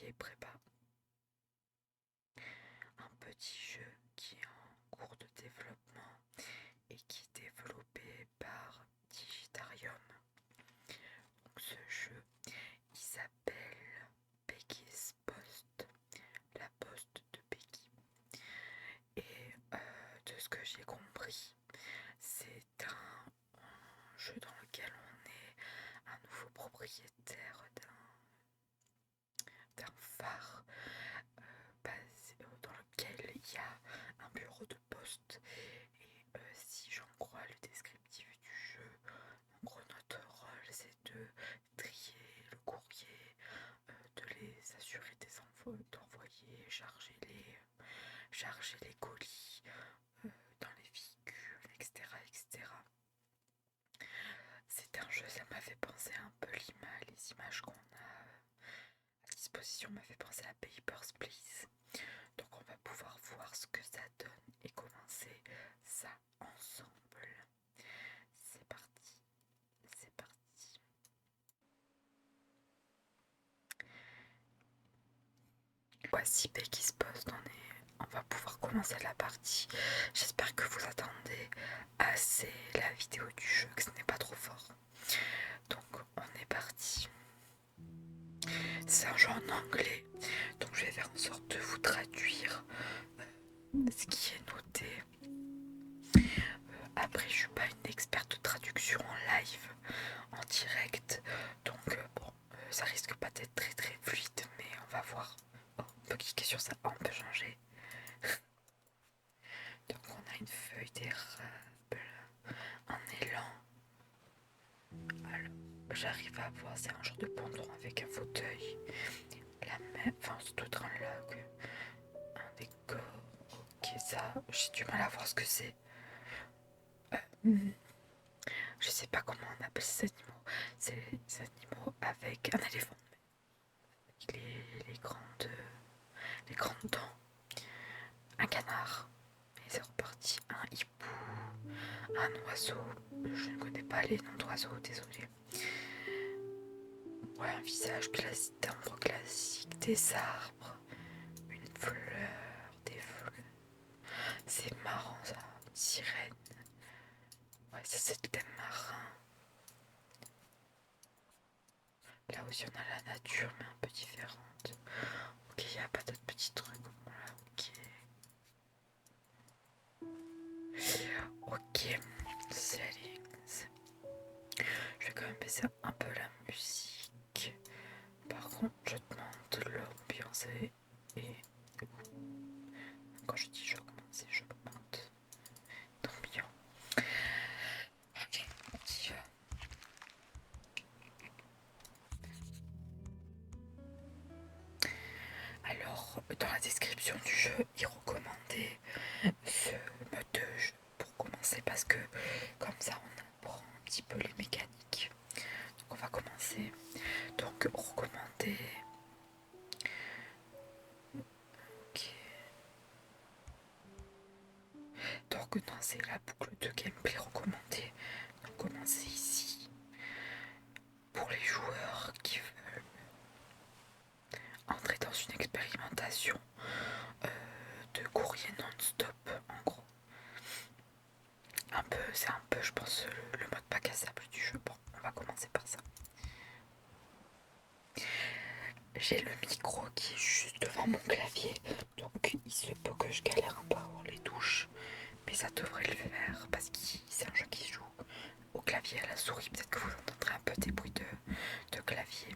est prépa. Un petit jeu qui est en cours de développement et qui est développé par Digitarium. Donc ce jeu, il s'appelle Peggy's Post, la poste de Peggy. Et de ce que j'ai compris, c'est un jeu dans lequel on est un nouveau propriétaire d'un phare dans lequel il y a un bureau de poste. Et si j'en crois le descriptif du jeu, en gros notre rôle c'est de trier le courrier, de les assurer d'envoyer, charger les colis dans les véhicules, etc., etc. C'est un jeu, ça m'a fait penser un peu les images qu'on a à disposition m'a fait penser à Papers, Please. Donc on va pouvoir voir ce que ça donne et commencer ça ensemble. C'est parti, c'est parti. Voici Peggy's Post, on va pouvoir commencer la partie. J'espère que vous attendez assez la vidéo du jeu, que ce n'est pas trop fort. Donc on est parti. C'est un jeu en anglais, donc je vais faire en sorte de vous traduire ce qui est noté. Après, je suis pas une experte de traduction en live, en direct, donc ça risque pas d'être très très fluide, mais on va voir. Oh, on peut cliquer sur ça, oh, on peut changer. Donc on a une feuille d'érable, un élan. Alors, j'arrive à voir, c'est un genre de pendant avec un fauteuil. La même, enfin c'est tout train là que un décor. Ok, ça, j'ai du mal à voir ce que c'est. Je sais pas comment on appelle ces animaux. C'est les animaux avec un éléphant. Avec les grandes dents. Un canard. Et c'est reparti. Un hibou. Un oiseau. Je ne connais pas les noms d'oiseaux, désolé. Ouais, un visage classique, d'arbres classique, des arbres. Une fleur, des fleurs. C'est marrant ça. Une sirène. Ouais, ça c'est le thème marin. Là aussi on a la nature mais un peu différente. Ok, il n'y a pas d'autres petits trucs. Voilà, ok. Ok, settings. Je vais quand même baisser un peu la musique. Par contre, je demande l'ambiance et quand je dis je augmente, je augmente l'ambiance. Ok, on y va. Alors, dans la description du jeu, il recommandait ce mode de jeu pour commencer parce que comme ça on apprend un petit peu les mécaniques. Donc on va commencer. Donc recommander. Ok. Donc non, c'est la boucle de gameplay recommandée. Donc commencer ici. Pour les joueurs qui veulent entrer dans une expérimentation de courrier non-stop, en gros. C'est un peu, je pense, le mode pas cassable du jeu. Bon, on va commencer par ça. J'ai le micro qui est juste devant mon clavier, donc il se peut que je galère un peu à avoir les touches, mais ça devrait le faire parce que c'est un jeu qui se joue au clavier et à la souris. Peut-être que vous entendrez un peu des bruits de clavier.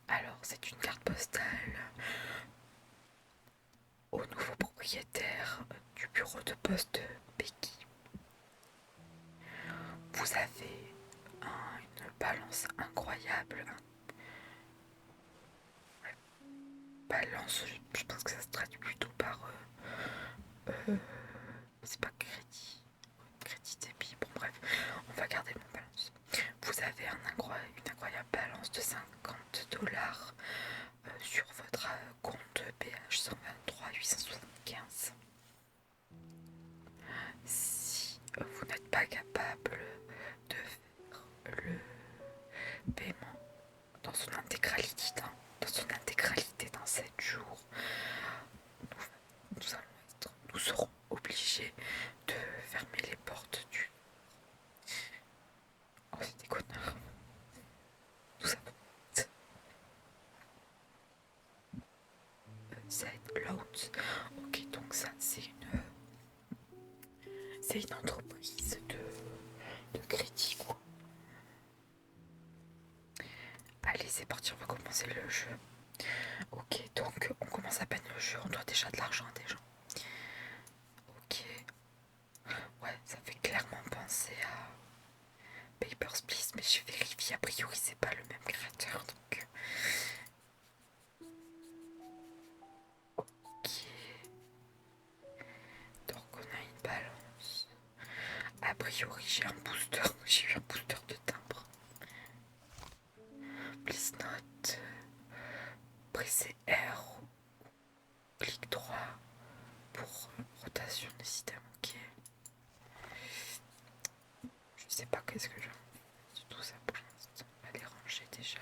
Alors, c'est une carte postale au nouveau propriétaire du bureau de poste de Peggy. Vous avez une balance incroyable. Balance, je pense que ça se traduit plutôt par c'est pas crédit, débit. Bon bref, on va garder mon balance. Vous avez une incroyable balance de 50$ sur votre compte BH 123 875. Si vous n'êtes pas capable de faire le paiement dans Loans. Ok, donc ça c'est une entreprise de crédit quoi. Allez, c'est parti, on va commencer le jeu. Ok, donc on commence à peine le jeu, on doit déjà de l'argent à des gens. Ok, ouais, ça fait clairement penser à Papers, Please, mais je vérifie, a priori c'est pas le même créateur, donc... Ok, donc on a une balance. A priori j'ai un booster, j'ai eu un booster de timbre. Please note, pressez R ou clic droit pour rotation des systèmes, ok. Je sais pas qu'est-ce que j'ai tout ça pour l'instant. On va les ranger déjà.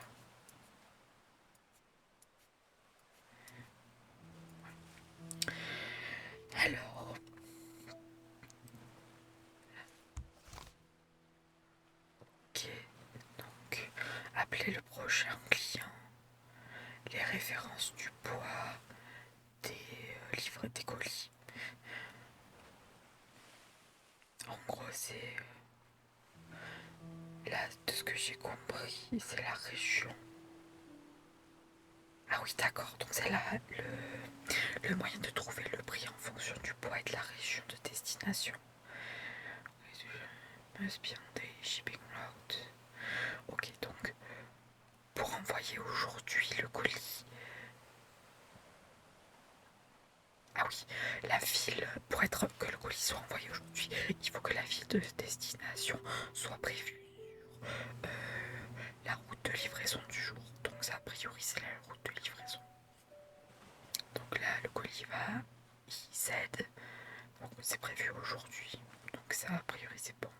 Alors, ok, donc appelez le prochain client, les références du poids des livres des colis. En gros, c'est là, de ce que j'ai compris, c'est la région. Ah oui, d'accord, donc c'est là le moyen de trouver le prix en fonction du poids et de la région de destination. Must be on the shipping route. Ok, donc pour envoyer aujourd'hui le colis. Ah oui, la ville, pour être que le colis soit envoyé aujourd'hui, il faut que la ville de destination soit prévue sur la route de livraison du jour. Donc ça, a priori, c'est la route de livraison. Donc là, le colis va IZ. Donc c'est prévu aujourd'hui. Donc ça, a priori, c'est bon.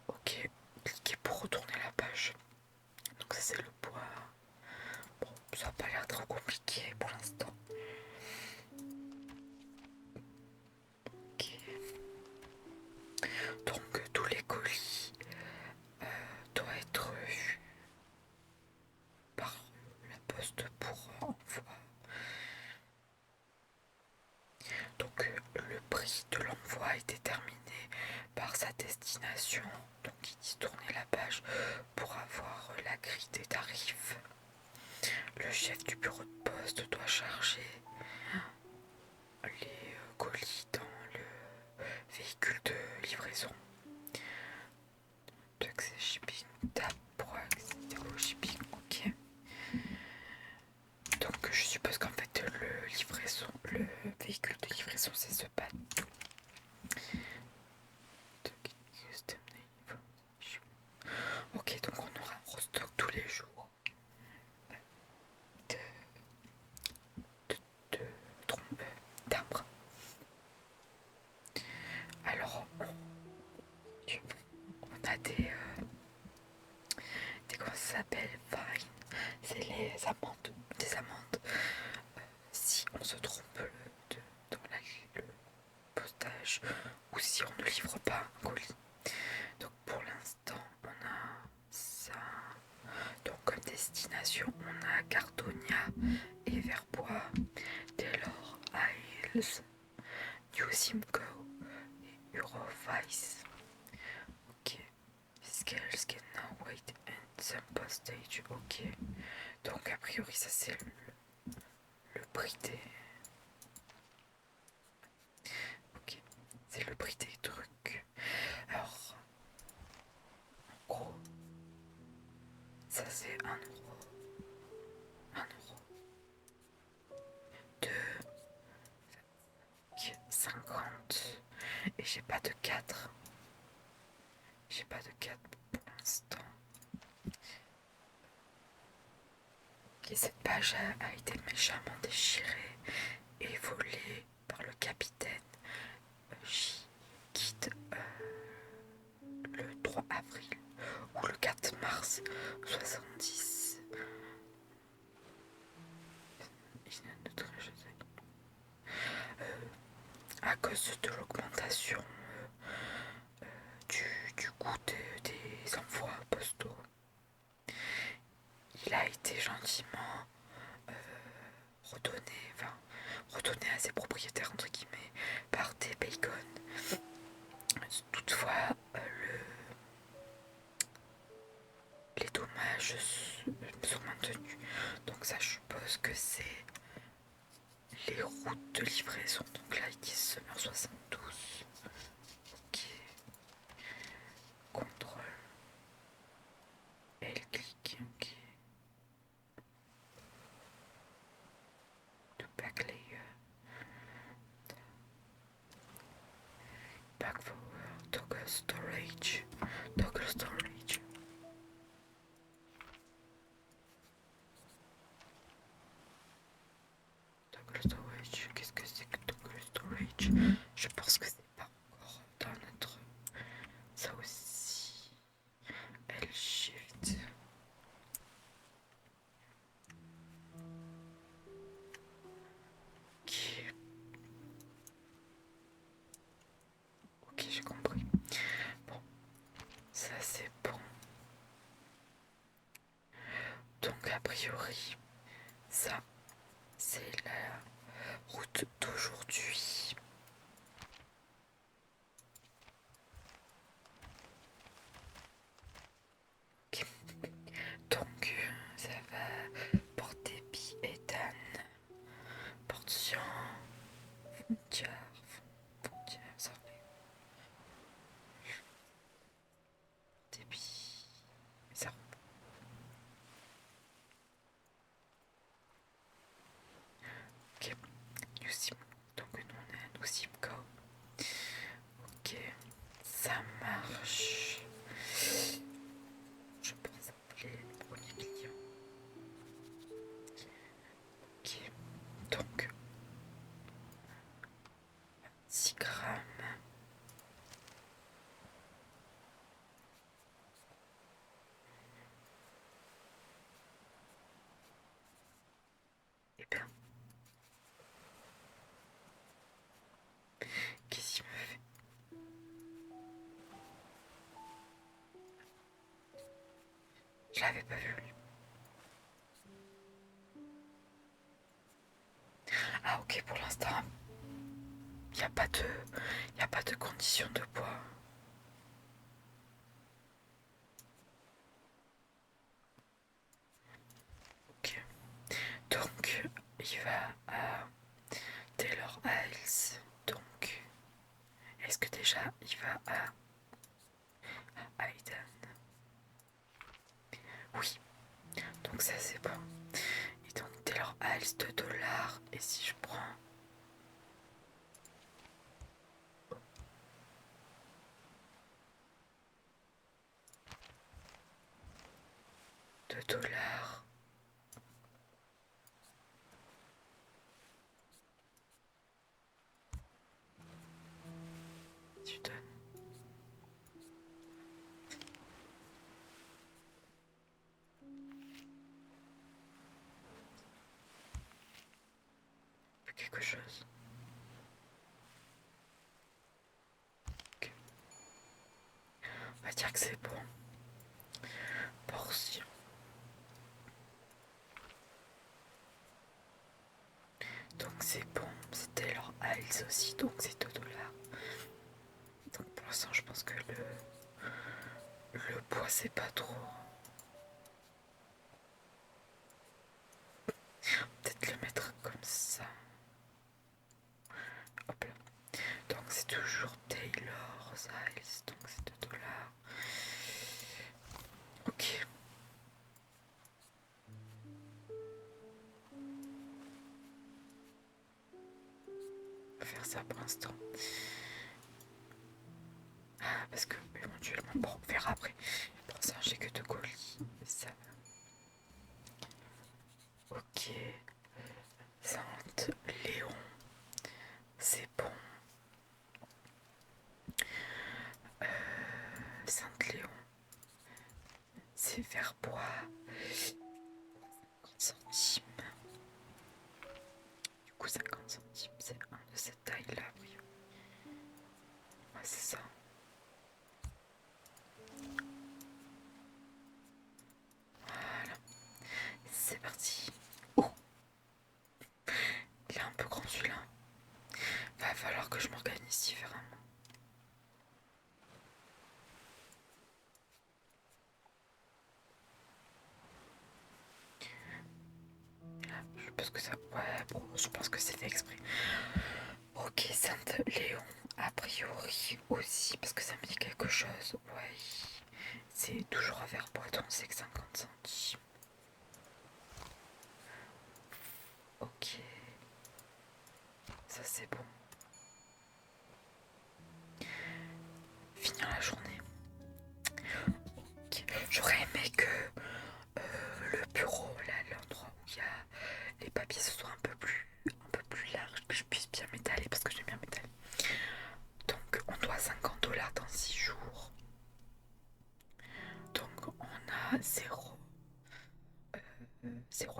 Ok, cliquez pour retourner la page. Donc ça, c'est le poids. Bon, ça n'a pas l'air trop compliqué pour l'instant. Ok. Donc tous les colis doivent être vus par la poste pour envoi. Donc le prix de l'envoi est déterminé par sa destination. Donc il dit tourner la page pour avoir la grille des tarifs. Le chef du bureau de poste doit charger les colis dans le véhicule de livraison. Accès shipping, tap pour accéder au shipping, ok. Donc je suppose qu'en fait le véhicule de livraison c'est ce bateau. Ok, donc on aura un restock tous les jours de timbres. Alors on a des comment ça s'appelle, fine, c'est les amendes, des amendes si on se trompe dans le postage ou si on ne livre pas un colis. Donc pour l'instant on a ça. Donc comme destination on a Cardonia et Verbois, Taylor Isles, New Simcoe et Eurovice. Ok. Scales can now wait and some postage. Ok. Donc a priori ça c'est le prix des... Ok. C'est le prix des trucs. Alors, en gros, ça c'est 1 euro. 1 euro. 2, 50. Et j'ai pas de 4. J'ai pas de 4 pour l'instant. Ok, cette page a été méchamment déchirée et volée par le capitaine J. Quitte le 3 avril ou le 4 mars 70. À cause de l'augmentation du coût des envois postaux, il a été gentiment storage. Toggle storage. Toggle storage. Qu'est-ce que c'est que toggle storage? Je pense que c'est pas encore dans notre. Ça aussi. L shift. Ok. Ok, j'ai compris. Bon, ça c'est bon. Donc a priori, ça c'est la route d'aujourd'hui. Ok. Donc ça va porter Bi et Dan. Portion. Frontière, ça fait. Débit. Ça. Ok. New Sim. Donc nous on a un New Simco. Ok. Ça marche. Je pense appeler le premier client. Ok. Donc 6 grammes. Et bien. Qu'est-ce qu'il me fait? Je l'avais pas vu. Ah ok, pour l'instant, il n'y a pas de condition de poids. Ok. Donc, il va à Taylor Isles. Donc, est-ce que déjà il va à Hayden? Oui. Donc ça c'est bon. Et donc Taylor Isles $2. Et si je prends $2. Tu donnes. Quelque chose. Okay. On va dire que c'est bon. Portion. Donc c'est bon. C'est Taylor Isles aussi. Donc c'est $2. Donc pour l'instant je pense que le poids c'est pas trop. Peut-être le mettre comme ça. Hop là. Donc c'est toujours Taylor Isles. Donc c'est $2. Ok. On va faire ça pour l'instant. Ah, parce que éventuellement, bon, on verra après. Pour ça, j'ai que 2 colis. Ça va. Ok. Sainte-Léon. C'est bon. Sainte-Léon. C'est Verbois. 50 centimes. Du coup, 50 centimes, c'est un de cette taille-là, oui. Ouais, c'est ça. Voilà. C'est parti. Oh, il est un peu grand celui-là. Va falloir que je m'organise différemment. Je pense que ça. Ouais, bon, je pense que c'est fait exprès. Ok, Sainte-Léon, a priori aussi, parce que ça me dit quelque chose. Ouais, c'est toujours à Verbois, donc c'est que 50 centimes. Ok, ça c'est bon. finir la journée. Okay. J'aurais aimé que le bureau, là, l'endroit où il y a les papiers, ce soit un peu plus large, que je puisse bien m'étaler parce que j'aime bien m'étaler. Donc on doit 50$ dans 6 jours. Donc on a zéro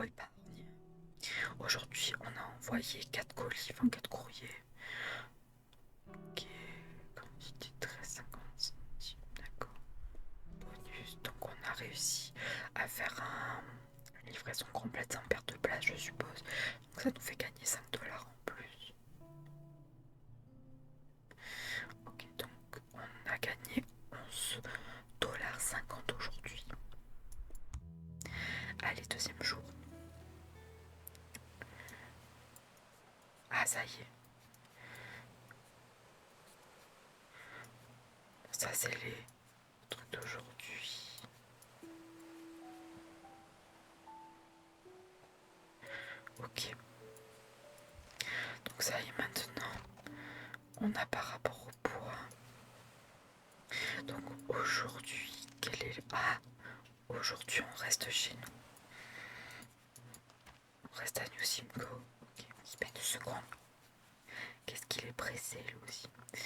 épargne. Aujourd'hui on a envoyé 4 colis, enfin 4 courriers. Ok, quantité 13,50 centimes, d'accord. Bonus, donc on a réussi à faire une livraison complète sans perte de place, je suppose. Donc ça nous fait gagner 5$ en plus. Ok, donc on a gagné 11,50$ aujourd'hui. Allez, deuxième jour. Ah, ça y est. Ça, c'est les trucs d'aujourd'hui. Ok. Donc ça y est, maintenant, on a par rapport au poids. Donc aujourd'hui, quel est le... Ah, aujourd'hui, on reste chez nous. On reste à New Simcoe. Ok, on se met 2 secondes. Qu'est-ce qu'il est pressé, lui aussi. Ok.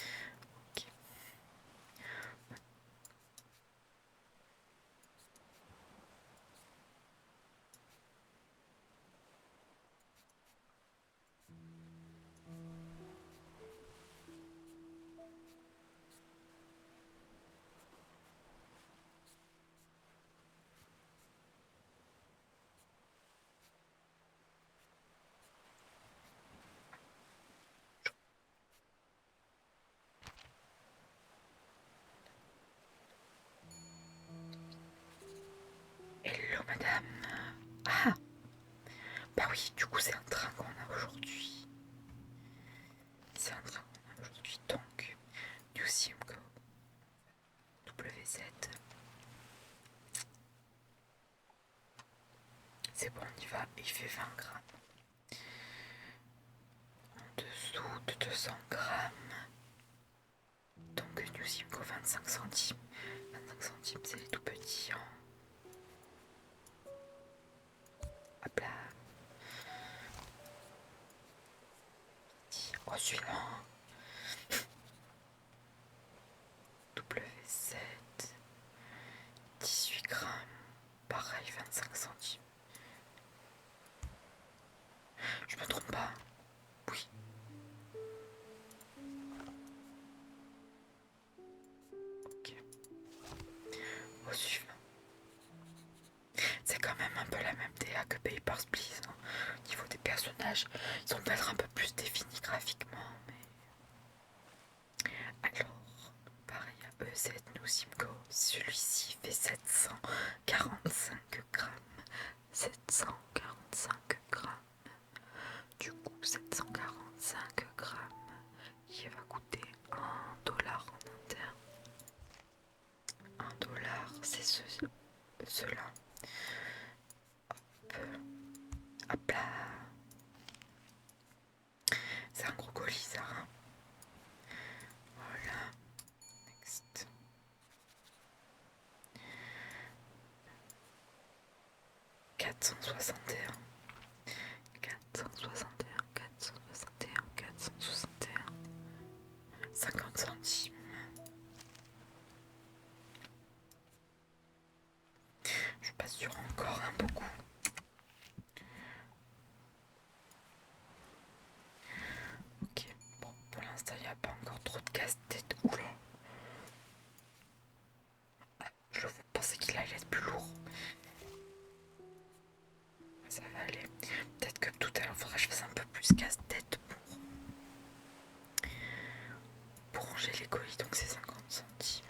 Hello, madame. Ah, bah oui, du coup, c'est un train qu'on a aujourd'hui. C'est un train qu'on a aujourd'hui. Donc, New Simcoe, WZ. C'est bon, on y va. Il fait 20 grammes. En dessous de 200 grammes. Donc, New Simcoe, 25 centimes. 25 centimes, c'est les tout petits. Hein. Hop là. Au suivant. W7. 18 grammes. Pareil, 25 centimes. Je me trompe pas. Oui. Ok. Au suivant. C'est quand même un peu la même DA que Papers, Please. Hein. Au niveau des personnages, ils sont peut-être un peu plus définis graphiquement, mais... Alors, pareil à EZ New Simcoe, celui-ci fait 745 grammes. 745 grammes. Du coup, 745 grammes, il va coûter 1$ en interne. 1$, c'est cela. Hop là. C'est un gros colis, ça. Hein. Voilà. Next. 461. 50 centimes. Je suis pas sûre encore, hein, beaucoup. Ok, bon, pour l'instant, il n'y a pas encore trop de casse-tête. Oula. Ah, je pensais qu'il allait être plus lourd. Ça va aller. Peut-être que tout à l'heure, il faudra que je fasse un peu plus casse-tête pour ranger les colis, donc c'est 50 centimes.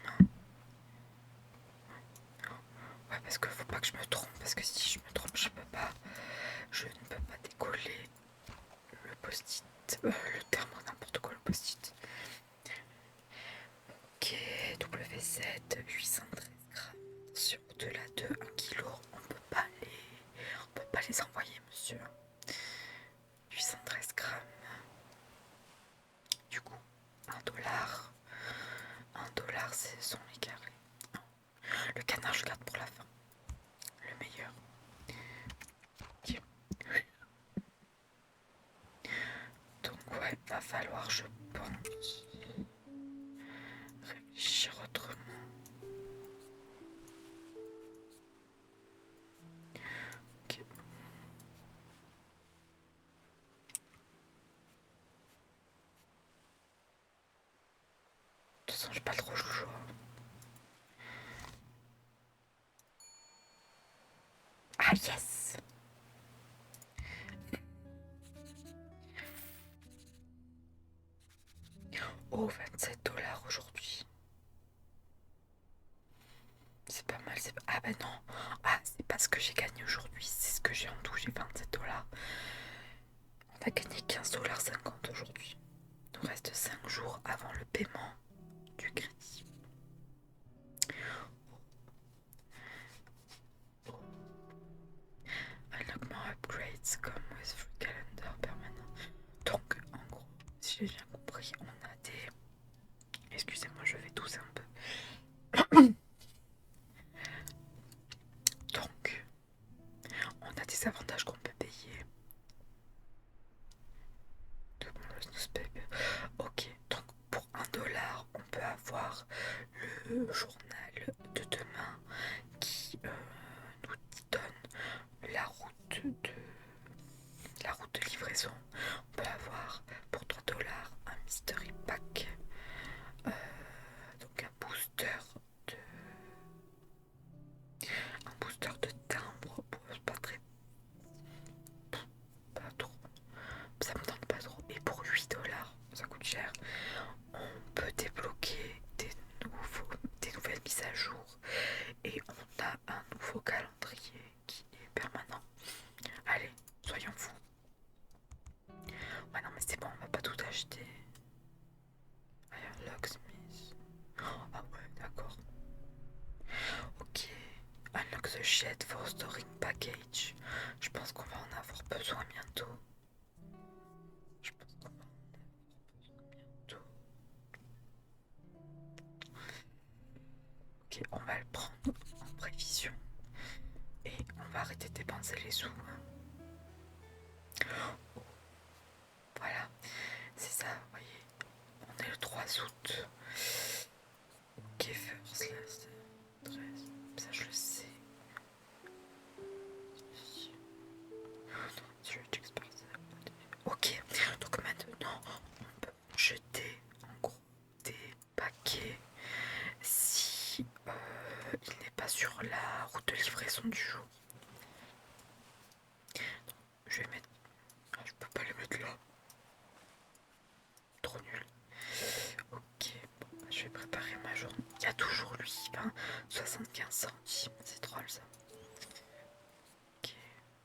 Ouais, parce qu'il faut pas que je me trompe, parce que si je me trompe, je ne peux pas décoller le post-it, le terme n'importe quoi, le post-it. Ok, WZ, 813 grammes. Sur au-delà de 1 kg, on peut pas les envoyer, monsieur. 813 grammes. Du coup, $1. $1, je garde pour la fin. Le meilleur. Ok. Donc ouais, va falloir, je pense, réfléchir autrement. Ok. De toute façon, j'ai pas trop le choix. Ah yes! Oh, 27 $ aujourd'hui. C'est pas mal, c'est pas... Ah bah non. Ah, c'est pas ce que j'ai gagné aujourd'hui, c'est ce que j'ai en tout, j'ai 27 $. On a gagné 15,50 $ aujourd'hui. Il nous reste 5 jours avant le paiement du crédit. Unlock more upgrades comme with free calendar permanent. Donc, en gros, si j'ai bien compris, on a des... Excusez-moi, je vais tousser un peu. Donc, on a des avantages qu'on peut payer. Ok, donc pour 1 $, on peut avoir le journal de demain qui nous donne la route de livraison. On peut avoir pour 3 $ un mystery pack, donc un booster de timbre, pas très, pas trop, ça me tente pas trop. Et pour 8 $, ça coûte cher, on peut débloquer des nouvelles mises à jour et on a un nouveau calendrier qui est permanent. Allez, soyons fous. Ouais non mais c'est bon, on va pas tout acheter. Locksmith. Ah ouais, d'accord. Ok. Unlock the shed for storing package. Je pense qu'on va en avoir besoin bientôt. Je pense qu'on va en avoir besoin bientôt. Ok, on va le prendre en prévision. Et on va arrêter de dépenser les sous. Voilà, c'est ça, vous voyez. On est le 3 août. Ok, first, last, 13. Ça, je le sais. Ok, donc maintenant on peut jeter en gros des paquets si il n'est pas sur la route de livraison du jour. Donc, je vais mettre. Ah, je peux pas les mettre là. Trop nul. Ok, bon, je vais préparer ma journée. Il y a toujours lui, 75 centimes, c'est drôle ça. Ok,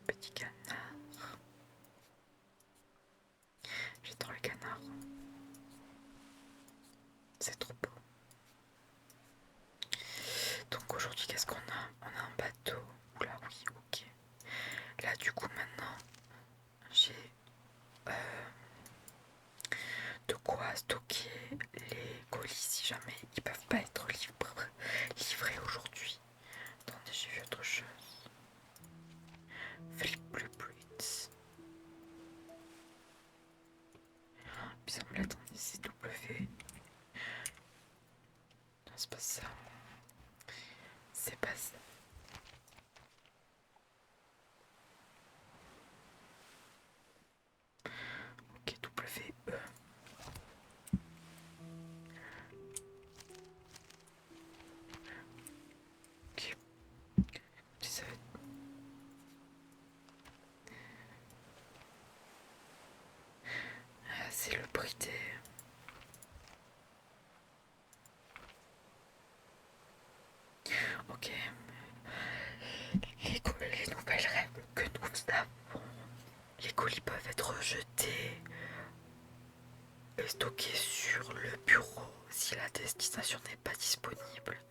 petit canard. J'adore le canard. C'est trop beau. Donc aujourd'hui, qu'est-ce qu'on a? On a un bateau. Oula, oui, ok. Là, du coup, maintenant, j'ai de quoi stocker les colis si jamais ils peuvent pas être livrés aujourd'hui. Attendez, j'ai vu autre chose. Flip blueprints. Il semble, attendez, c'est W. Non, c'est pas ça. C'est pas ça. Ok, W, E. Ok. Ça va être... Ah, c'est le prix des... Ok. Les nouvelles règles que nous avons. Les colis peuvent être rejetés et stockés sur le bureau si la destination n'est pas disponible.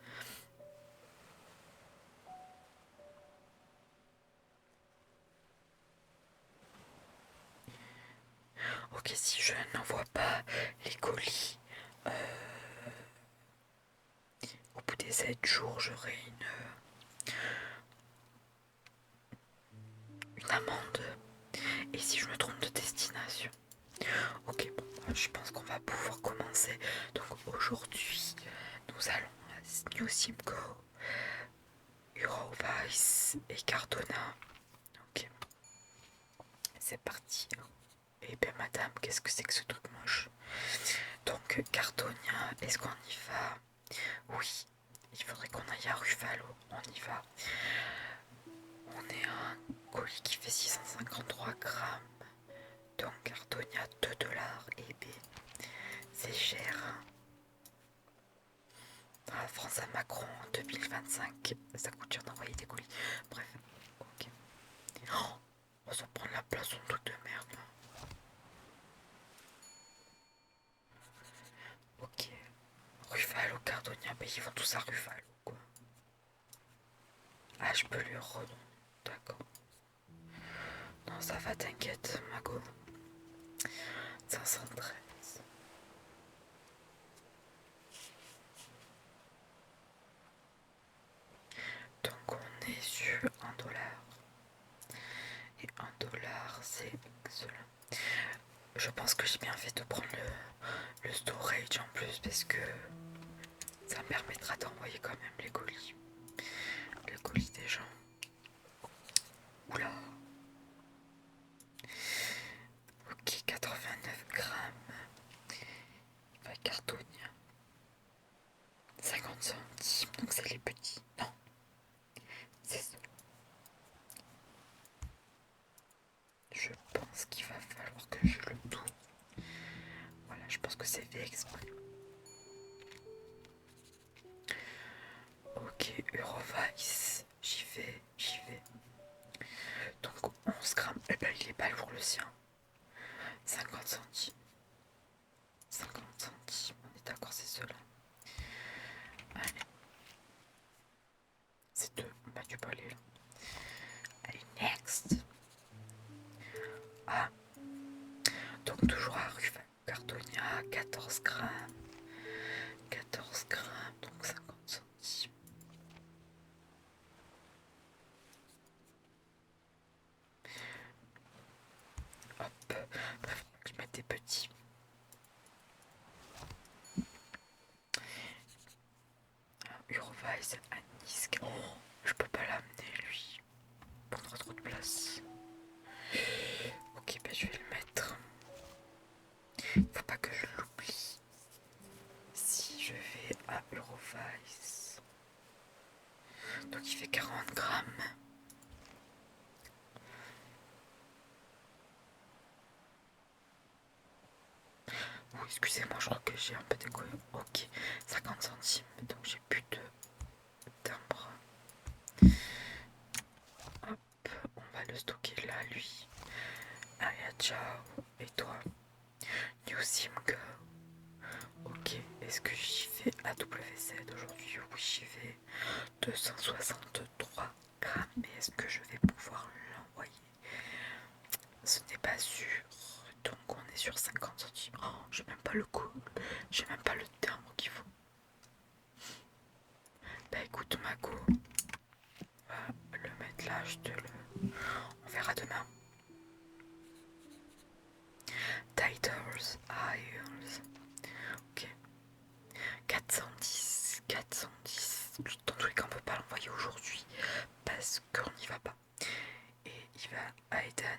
Ok, si je n'envoie pas les colis au bout des 7 jours, j'aurai une amende. Et si je me trompe de destination? Ok, bon, je pense qu'on va pouvoir commencer. Donc aujourd'hui, nous allons à New Simcoe, Eurovice et Cardona. Ok, c'est parti. Eh bien madame, qu'est-ce que c'est que ce truc moche? Donc Cardonia, est-ce qu'on y va? Oui, il faudrait qu'on aille à Ruffalo, on y va. On est à un colis qui fait 653 grammes. Donc Cardonia 2 $. Et B, c'est cher. Dans la France à Macron en 2025, ça coûte cher d'envoyer des colis. Bref, ok. Oh, on va s'en prendre la place, son truc de merde. Ok. Ruffalo, Cardonia, bah ils vont tous à Ruffalo, quoi. Ah, je peux lui redonner. D'accord. Non, ça va, t'inquiète, Mago. 513. Donc on est sur 1 $. Et 1 $, c'est cela. Je pense que j'ai bien fait de prendre le storage en plus parce que ça me permettra d'envoyer quand même les colis. Les colis des gens. Oula. Ok, 89 grammes. Enfin, Cardonia. 50 centimes. Donc c'est les petits. Non. C'est ça. Je pense qu'il va falloir que je le tourne. Voilà, je pense que c'est fait exprès. Ok, Eurovice. J'y vais, j'y vais. Donc 11 grammes. Eh ben il est pas lourd le sien. 50 centimes. 50 centimes. On est d'accord, c'est cela. Allez. C'est deux. Bah tu peux aller là. Allez, next. Ah. Donc toujours à Ruffalo, Cardonia, 14 grammes. 14 grammes, donc 50 centimes. Hop. Bref, je mets des petits. Eurovice à Nice. Oh, je peux pas l'amener lui. Il prendra trop de place. Ok, bah je vais le mettre. Faut pas que je l'oublie. Si je vais à Eurovice. Donc il fait 40 grammes. Oh, excusez-moi, je crois que j'ai un peu décollé. Ok, 50 centimes. Donc j'ai plus de timbre. Hop, on va le stocker là, lui. Allez, ciao. Et toi? New Simco. Ok, est-ce que j'y vais à WZ aujourd'hui? Oui, j'y vais. 263 grammes. Mais est-ce que je vais pouvoir l'envoyer? Ce n'est pas sûr. Donc on est sur 50 centimes. Oh, j'ai même pas le coût. J'ai même pas le timbre qu'il faut. Bah écoute, Mako, on va le mettre là, je te le. On verra demain. Titles, Isles. Ok. 410. 410. Dans tous les cas, on peut pas l'envoyer aujourd'hui parce qu'on n'y va pas. Et il va à Eden.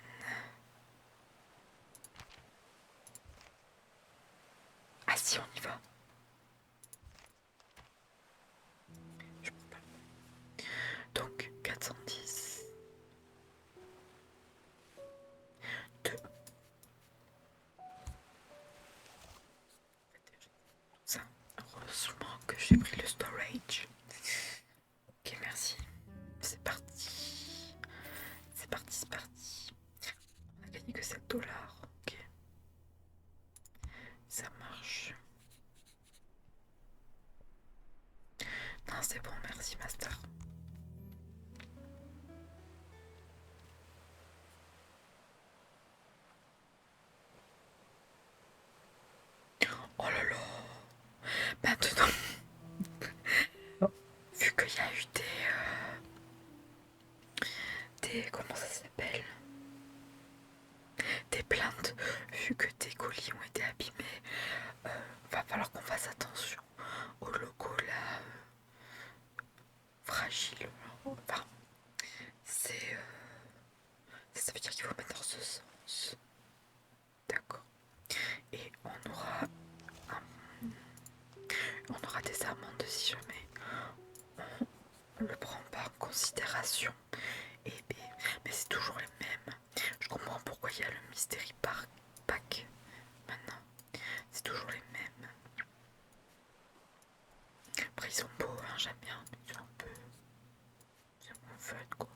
Ah si, on y va. Je peux pas. Donc 410. 2. Ça. Heureusement que j'ai pris le storage. Ok, merci. C'est parti. C'est parti, c'est parti. On a gagné que 7 $. Ok. Ça marche. Non, c'est bon, merci, Master. Oh là là. Maintenant, vu qu'il y a eu des comment ça s'appelle? contre, vu que tes colis ont été abîmés, va falloir qu'on fasse attention au logo là, fragile. Enfin, c'est ça veut dire qu'il faut mettre dans ce sens. D'accord. Et on aura des amendes si jamais on le prend pas en considération. Mais c'est toujours les mêmes. Je comprends pourquoi il y a le Mystery Pack maintenant. C'est toujours les mêmes. Après ils sont beaux, hein, j'aime bien. C'est un peu... c'est mon fun quoi.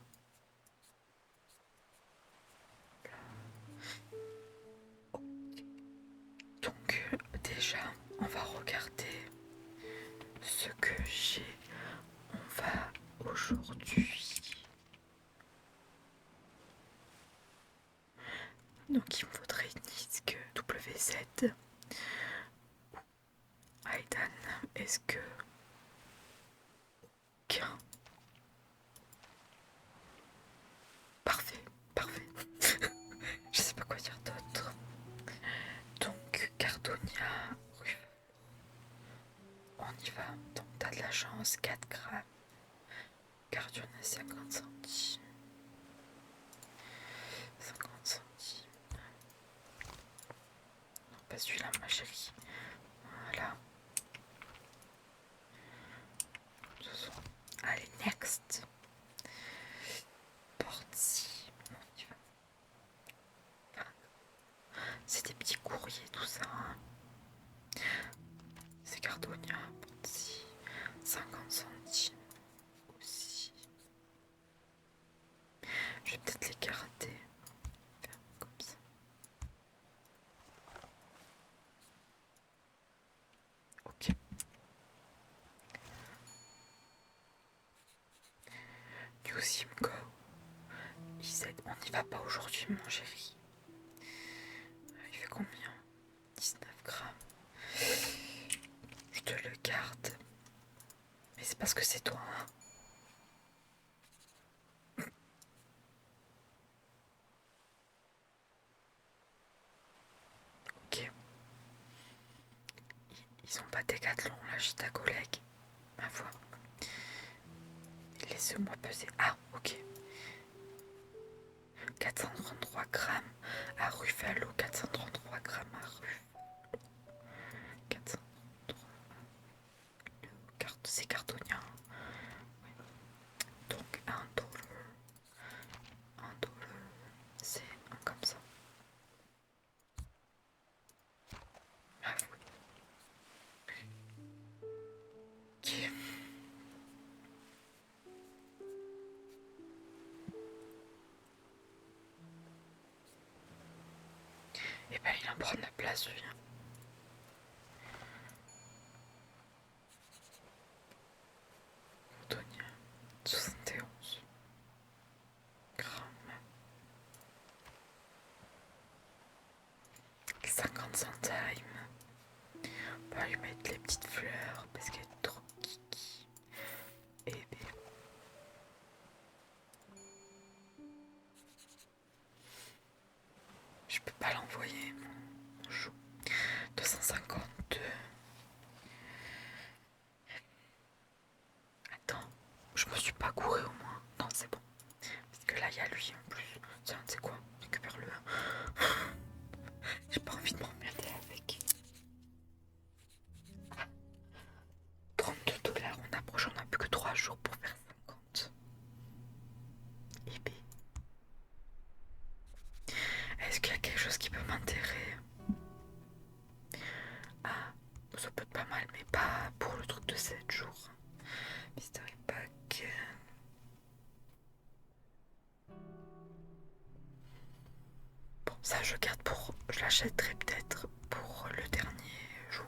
Donc déjà on va regarder ce que j'ai. On va aujourd'hui. Donc il me faudrait une disque WZ. Aidan, est-ce que... Aucun. Parfait, parfait. Je sais pas quoi dire d'autre. Donc Cardonia, on y va. Donc t'as de la chance, 4 grammes. Cardonia 50 centimes. 50 centimes. Non, pas celui-là ma chérie. Voilà. Allez, next. Porte-ci. On y va. C'est des petits courriers, tout ça. Hein. C'est Cardonia, Porte-ci. 50 centimes aussi. Je vais peut-être les garder. Faire comme ça. Ok. New Simco. On n'y va pas aujourd'hui, mon chéri. Il fait combien? 19 grammes. Je te le garde. Mais c'est parce que c'est toi, hein. Ok. Ils ont pas Décathlon, là, chez ta collègue. Ma foi. Laissez-moi peser. Ah, ok. 433 grammes à Ruffalo. 433 grammes à Ruffalo. 433. C'est cartonien. Donc, $1. $1. C'est comme ça. Ah oui. Ok. Et ben il en prend de la place, viens. Antonia, 71 grammes. 50 centimes. On va lui mettre les petites fleurs parce qu'elle est trop kiki. Et ben. Je peux pas l'envoyer, mon chou. 252. Attends, je me suis pas couré au moins. Non, c'est bon. Parce que là, il y a lui en plus. Tiens, tu sais quoi? Récupère-le. J'ai pas envie de m'emmerder avec. 32 $. On approche, on a plus que 3 jours pour faire 50. Et B. Est-ce qu'il y a quelque chose qui peut m'intéresser? Ah, ça peut être pas mal, mais pas pour le truc de 7 jours. Mystery Pack. Bon, ça je garde pour... Je l'achèterai peut-être pour le dernier jour.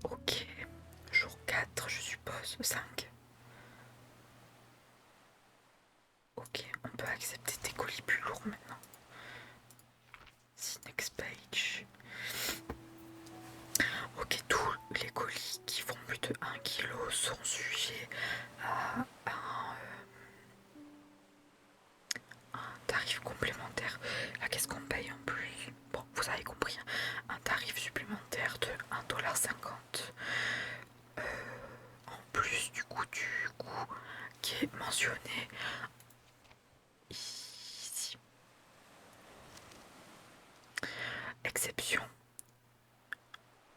Ok, jour 4 je suppose, 5. Ok, on peut accepter des colis plus lourds maintenant. See next page. Ok, tous les colis qui font plus de 1 kg sont sujets à un un tarif supplémentaire de 1,50 $. En plus du coup qui est mentionné ici. Exception.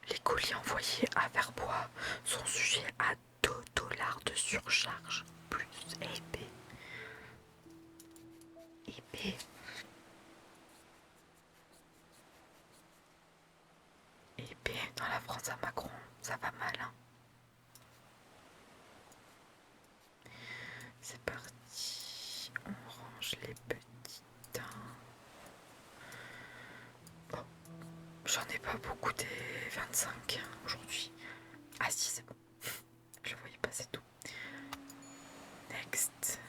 Les colis envoyés à Verbois sont sujets à 2 $ de surcharge plus épais. Épais dans la France à Macron, ça va mal hein. C'est parti, on range les petites. Bon, j'en ai pas beaucoup des 25 aujourd'hui. Ah si, c'est bon. Je voyais pas, c'est tout. Next.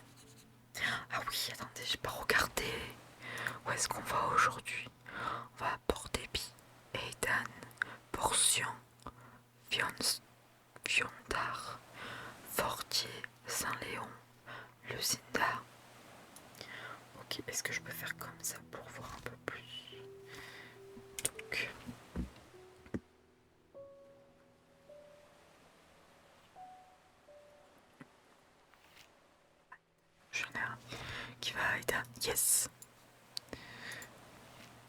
Ah oui, attendez, j'ai pas regardé. Où est-ce qu'on va aujourd'hui? On va à Port-Débit, Eidan, Portion, Viondar, Fortier, Saint-Léon, Le Zinda. Ok, est-ce que je peux faire comme ça pour voir un peu plus? Donc, j'en ai un qui va à Eidan. Yes.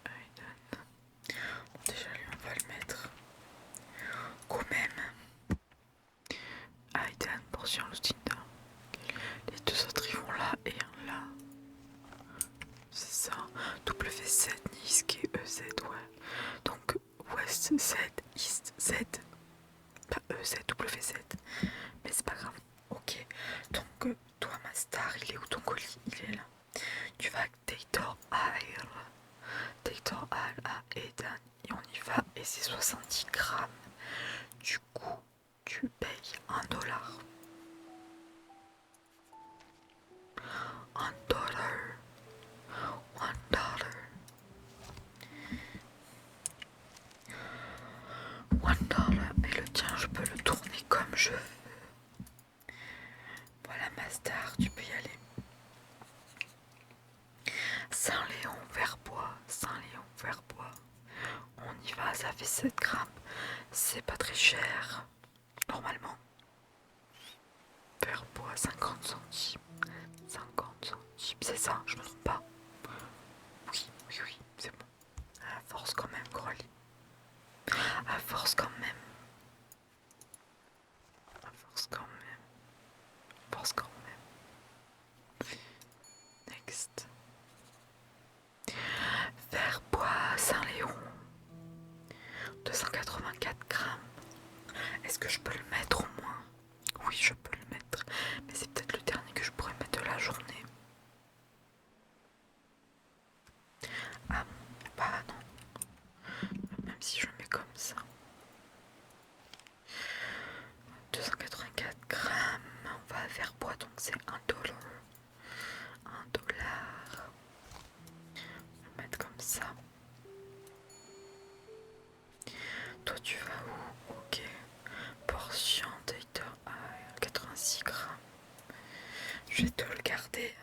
Eidan. Bon, déjà lui on va le mettre. Quand même. Eidan, Portion, Le Zinda. Les deux autres ils vont là et un là. C'est ça. W7, Nisk et EZ, ouais. Donc West Z, East Z. Pas EZ, WZ. Mais c'est pas grave. Ok. Donc toi ma star, il est où ton colis? Il est là. Tu vas à Tator Isle. Tator Isle à Eden. Et on y va. Et c'est 70 grammes. Du coup, tu payes $1. $1. $1. Et le tien, je peux le tourner comme je veux. Voilà ma star, tu peux y aller. Saint-Léon, Verbois. Saint-Léon, Verbois. On y va, ça fait 7 grammes. C'est pas très cher. Normalement. Verbois, 50 centimes. 50 centimes, c'est ça, je me trompe pas. Oui, c'est bon. À force quand même, Coralie. À force quand même. À force quand même. À force quand même. Next. Verbois, Saint-Léon. 284 grammes. Est-ce que je peux le mettre au moins? Oui, je peux le mettre. Mais c'est peut-être le dernier que je pourrais mettre de la journée. Ah, bah non. Même si je le mets comme ça. 284 grammes. On va à Verbois, donc c'est $1. $1. On va mettre comme ça. Toi, tu vas où? Ok. Portion Tater à 86 grammes. Je vais te le garder.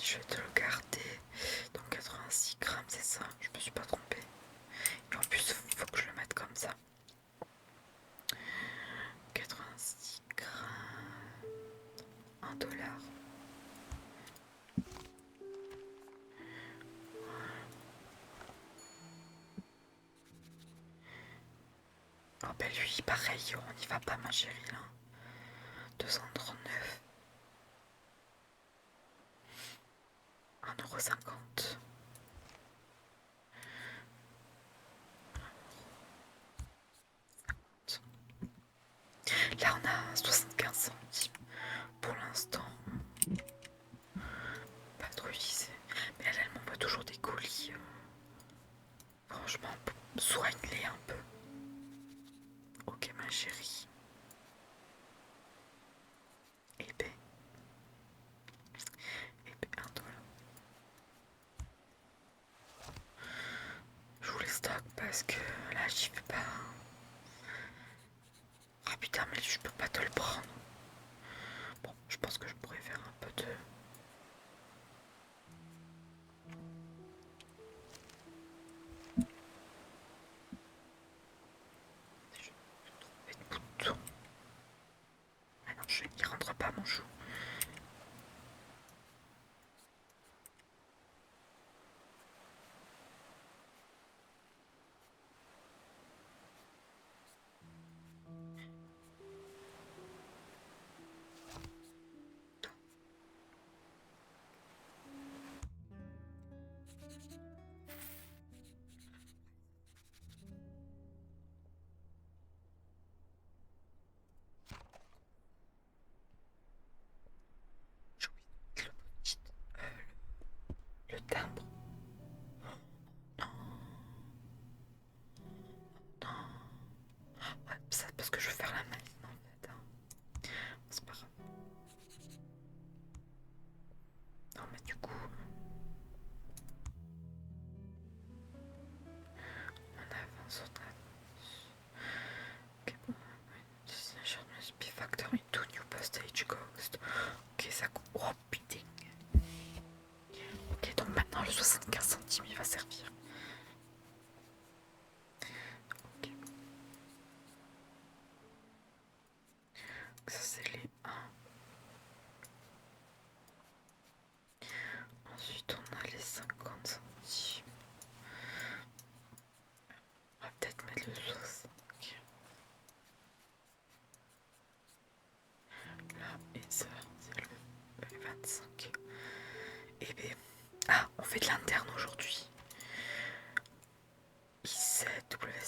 Je vais te le garder. Donc 86 grammes, c'est ça. Je me suis pas trompée. Et en plus, faut que je le mette comme ça. 86 grammes. $1. Oh ben lui, pareil, on y va pas ma chérie là. 239. 1,50 €. Là on a 75 centimes. Pour l'instant. Pas trop utilisé. Mais elle m'envoie toujours des colis. Franchement, soigne-les un peu. Ok ma chérie. Épais. Épais, $1. Je vous les stocke parce que là j'y vais pas. Ah putain mais je peux pas te le prendre. Bon, je pense que je pourrais faire un peu de...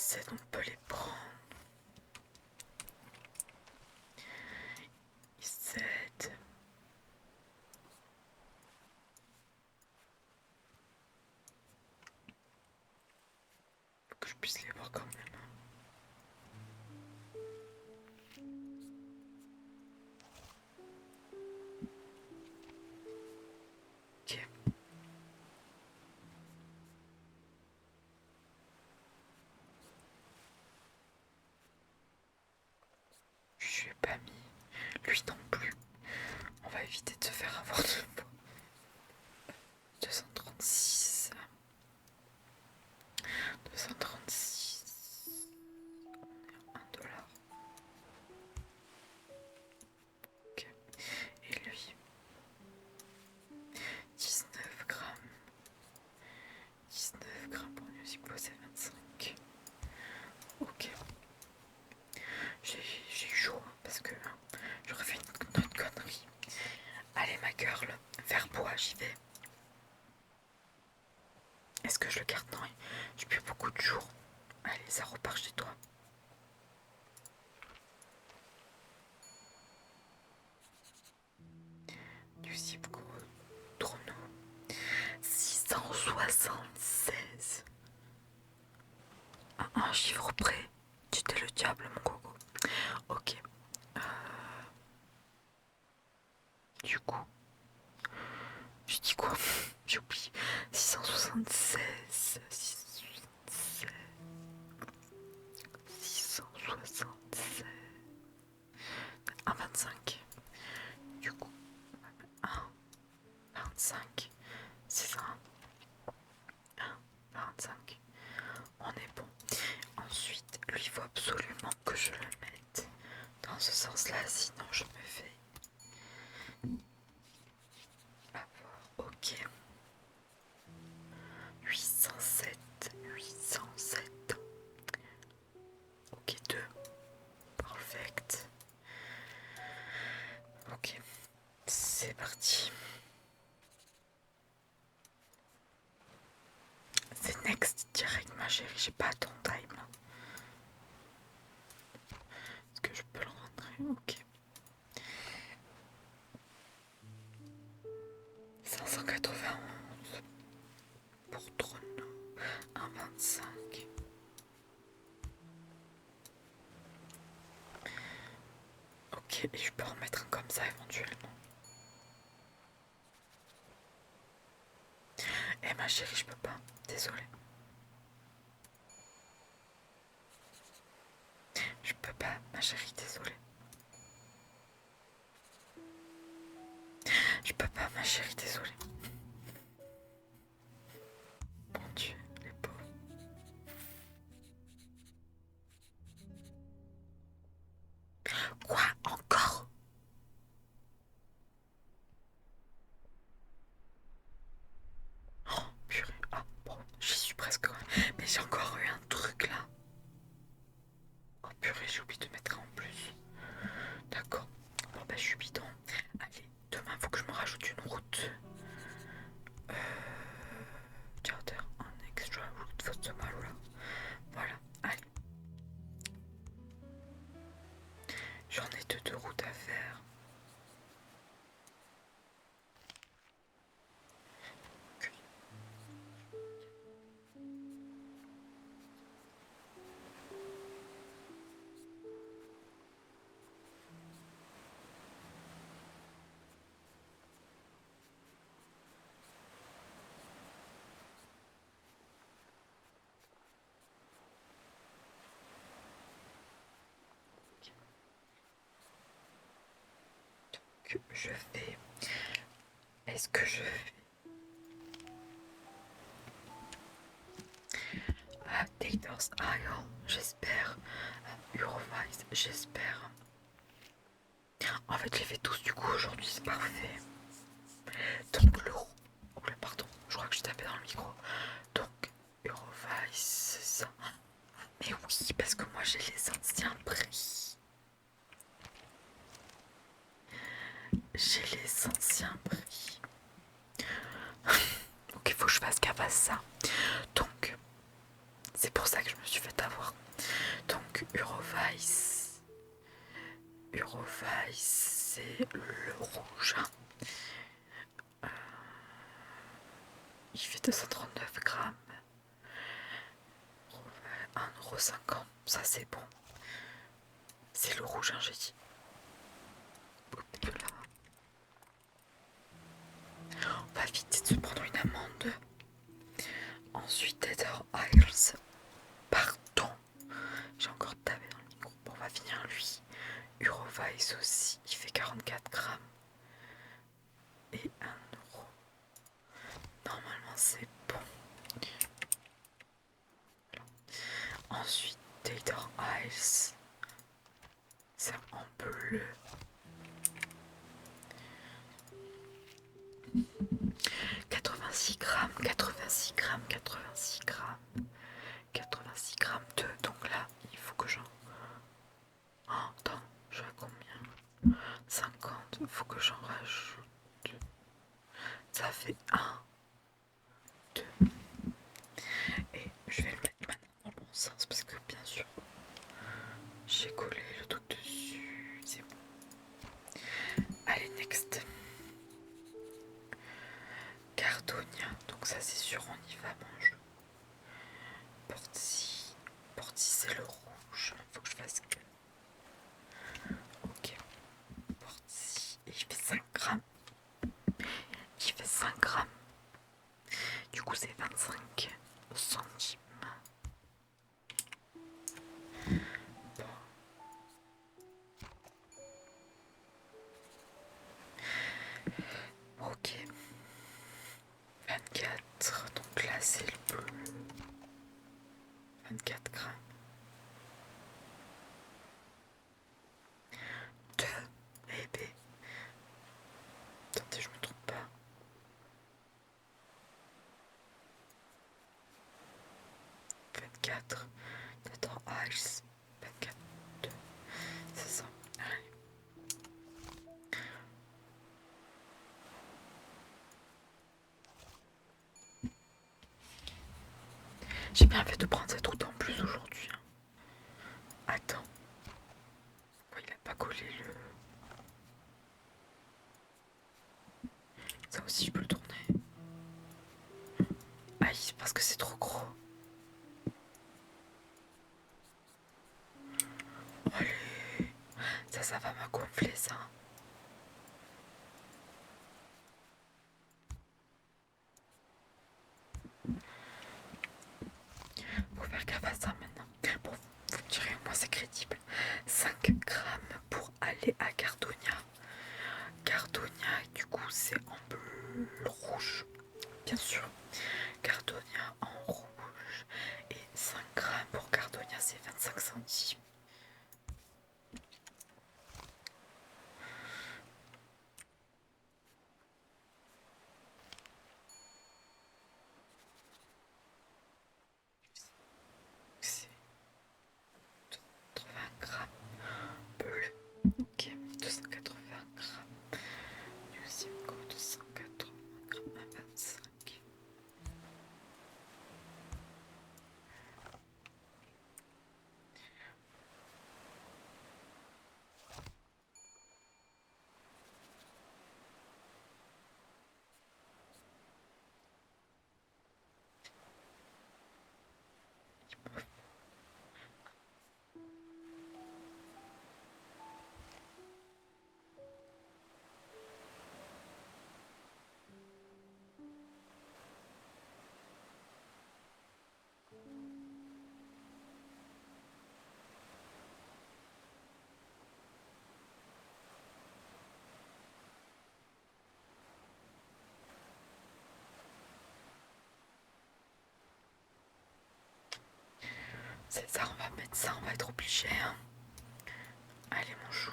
17, on peut les prendre. 17. Faut que je puisse les voir quand même. Ok. Je lui ai pas mis. Lui non plus. On va éviter de se faire avoir deux fois. 236. 236. On est à 1 $. Ok. Et lui 19 grammes. 19 grammes pour lui aussi poser 25. Ok. J'ai eu chaud hein, parce que j'aurais fait une autre connerie. Allez ma girl, vers bois, j'y vais. Est-ce que je le garde? Non, j'ai plus beaucoup de jours. Allez, ça repart chez toi. Du Zipco Trono 676. À un chiffre près, tu t'es le diable mon coco. Ok. Du coup, je dis quoi? J'ai oublié. 676. 676. 676. 1,25. Du coup, 1,25. C'est ça. 1,25. On est bon. Ensuite, lui, il faut absolument que je le mette dans ce sens-là, sinon je me fais avoir. Ok. 807. 807. Ok, 2. Perfect. Ok. C'est parti. C'est next direct ma chérie, j'ai pas ton time là. Est-ce que je peux le rentrer? Ok. 591 pour Trono. 1,25. Ok, et je peux en mettre un comme ça éventuellement. Eh ma chérie, je peux pas. Désolée. Je peux pas, ma chérie, désolée. Je peux pas, ma chérie, désolée. Mon Dieu, les pauvres. Quoi? Encore? Oh, purée. Ah, bon, j'y suis presque. Mais j'ai encore eu un truc là. Oh, purée, j'ai oublié de mettre un en plus. D'accord. Bon, bah, je suis bidon. Allez, demain, faut que je me rajoute une route. Garder un extra route for tomorrow. Voilà, allez. J'en ai deux routes à faire. Que je fais. Est-ce que je fais Taylor's Isle, j'espère. Eurovice, j'espère. En fait, je les fais tous du coup aujourd'hui, c'est parfait. Donc, l'euro. Oh là, pardon, je crois que je tapais dans le micro. Donc, Eurovice, c'est ça. Mais oui, parce que moi j'ai les anciens prix. J'ai les anciens prix. Donc il faut que je fasse gaffe à ça. Donc c'est pour ça que je me suis fait avoir. Eurovice. Eurovice, c'est le rouge. Il fait 239 grammes. 1,50 €, ça c'est bon. C'est le rouge, hein, j'ai dit. On va éviter de se prendre une amende. Ensuite, Tether Isles. Pardon. J'ai encore tapé dans le micro. Bon, on va finir lui. Eurovice aussi. Il fait 44 grammes. Et 1 €. Normalement, c'est bon. Ensuite, Tether Isles. C'est en bleu. 86 grammes, 86 grammes, 86 grammes, 86 grammes de. Donc là, il faut que j'en. Oh, attends, je vais combien? 50, il faut que j'en rajoute. Ça fait 1, 2. Et je vais le mettre maintenant dans le bon sens parce que bien sûr, j'ai collé le truc dessus. C'est bon. Allez, next. Cardonia, donc ça c'est sûr, on y va, mange. Porty, Porty c'est le rouge, faut que je fasse que. Ok, Porty, et il fait 5 grammes. Il fait 5 grammes. Du coup, c'est 25 centimes. Bon. Ok. 24, donc là c'est le bleu. 24 grammes. 2 et B. Attendez, je me trompe pas. 24. Attends, Ice. 24. 2. C'est ça. Allez. J'ai bien fait de prendre cette route en plus aujourd'hui. Hein. Attends. Pourquoi il a pas collé le. Ça aussi, je peux le tourner. Aïe, parce que c'est trop gros. Allez. Ça va me gonfler, ça. Faut faire gaffe à ça maintenant. Bon, vous me direz, moi c'est crédible. 5 grammes pour aller à Cardonia. Cardonia, du coup, c'est en bleu rouge. Bien sûr. Cardonia en rouge. Et 5 grammes pour Cardonia, c'est 25 centimes. C'est 280 grammes bleu. Ok, 280 grammes. Et aussi encore 280 grammes à 25. C'est ça, on va mettre ça, on va être obligé. Hein. Allez, mon chou.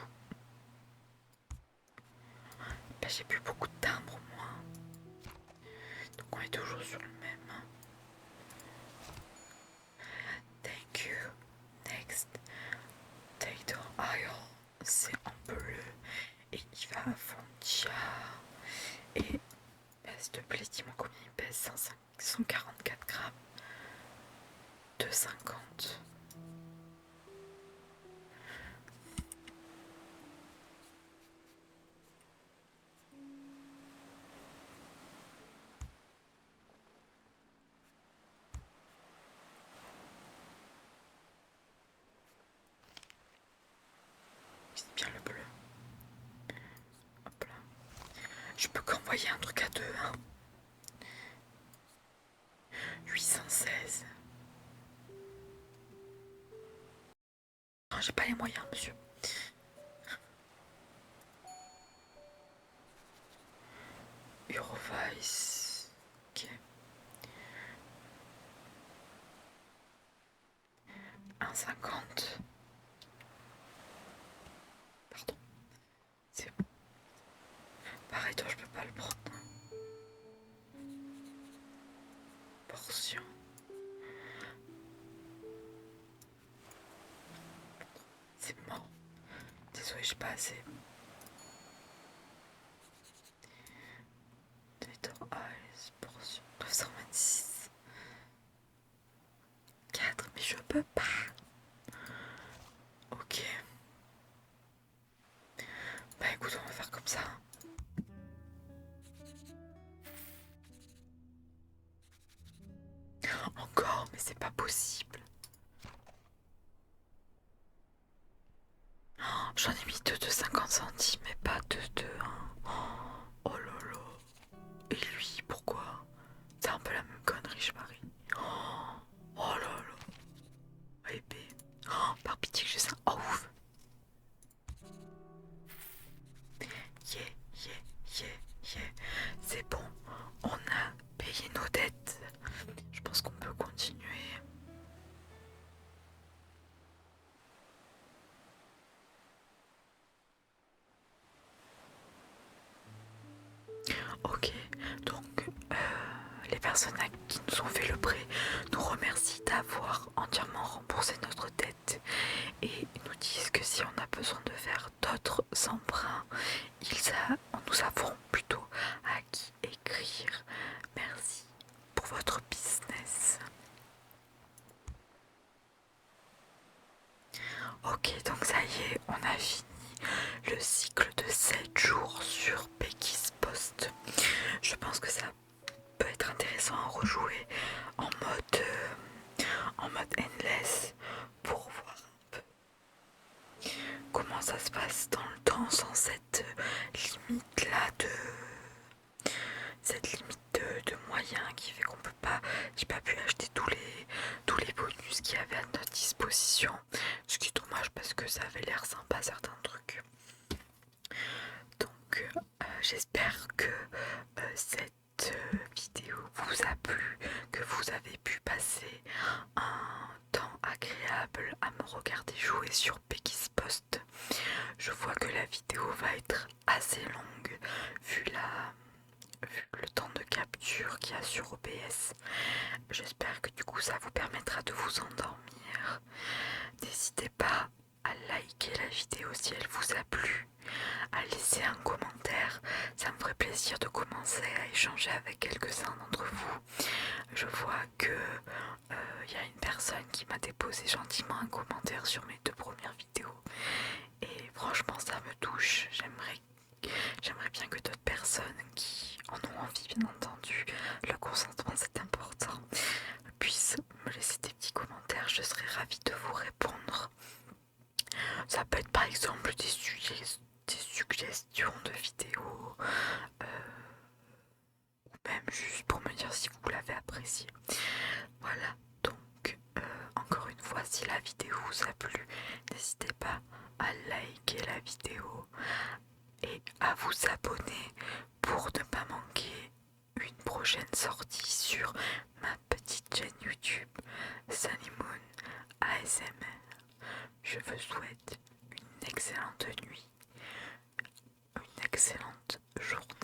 Bah, j'ai plus beaucoup de timbres, moi. Donc, on est toujours sur le même. Hein. Thank you. Next. Tater Isle. C'est en bleu. Et il va à Fontia. Et, bah, s'il te plaît, dis-moi combien il pèse. 144 grammes. 2,50. C'est bien le bleu. Hop là. Je peux qu'envoyer un truc à deux, hein. 816. Non, j'ai pas les moyens, monsieur. Eurovice. Ok. 1,50. Pardon. C'est bon. Pareil, toi, je peux pas le prendre. Portion. C'est mort. Désolé, j'ai pas assez. Twitter Eyes. Portion. 926. 4, mais je peux pas. Ok. Bah écoute, on va faire comme ça. Encore, mais c'est pas possible. Oh, j'en ai mis deux de 50 centimes, mais pas deux de 1. Oh là là. Et lui, pourquoi? C'est un peu la même connerie, je parie. Oh là là. Épée. Oh, par pitié que j'ai ça. Oh ouf. Yeah, yeah, yeah, yeah. C'est bon. On a payé nos dettes. Je pense qu'on peut continuer. Ok, donc les personnes qui nous ont fait le prêt nous remercient d'avoir entièrement remboursé notre dette et nous disent que si on a besoin de faire d'autres emprunts, nous avons plutôt à qui écrire. Merci pour votre business. Ok, donc ça y est, on a fini le cycle de 7 jours sur Becky's Post. Je pense que ça peut être intéressant à rejouer en mode endless pour voir un peu comment ça se passe dans le temps sans cette limite là de moyens qui fait qu'on peut pas, j'ai pas pu acheter tous les bonus qu'il y avait à notre disposition, ce qui est dommage parce que ça avait l'air sympa certains trucs. Donc j'espère que cette vidéo vous a plu, que vous avez pu passer un temps agréable à me regarder jouer sur Becky's Post. Je vois que la vidéo va être assez longue vu le temps de capture qu'il y a sur OBS. J'espère que du coup ça vous permettra de vous endormir. N'hésitez pas à liker la vidéo si elle vous a plu, à laisser un commentaire, ça me ferait plaisir de commencer à échanger avec quelques-uns d'entre vous. Je vois que y a une personne qui m'a déposé gentiment un commentaire sur mes 2 premières vidéos et franchement ça me touche. J'aimerais bien que d'autres personnes qui en ont envie, bien entendu, le consentement c'est important, puissent me laisser des petits commentaires, je serais ravie de vous répondre. Ça peut être par exemple des suggestions de vidéos ou même juste pour me dire si vous l'avez apprécié. Voilà, donc encore une fois, si la vidéo vous a plu, n'hésitez pas à liker la vidéo et à vous abonner pour ne pas manquer une prochaine sortie sur ma petite chaîne YouTube Sunny Moon ASMR. Je vous souhaite une excellente nuit, une excellente journée.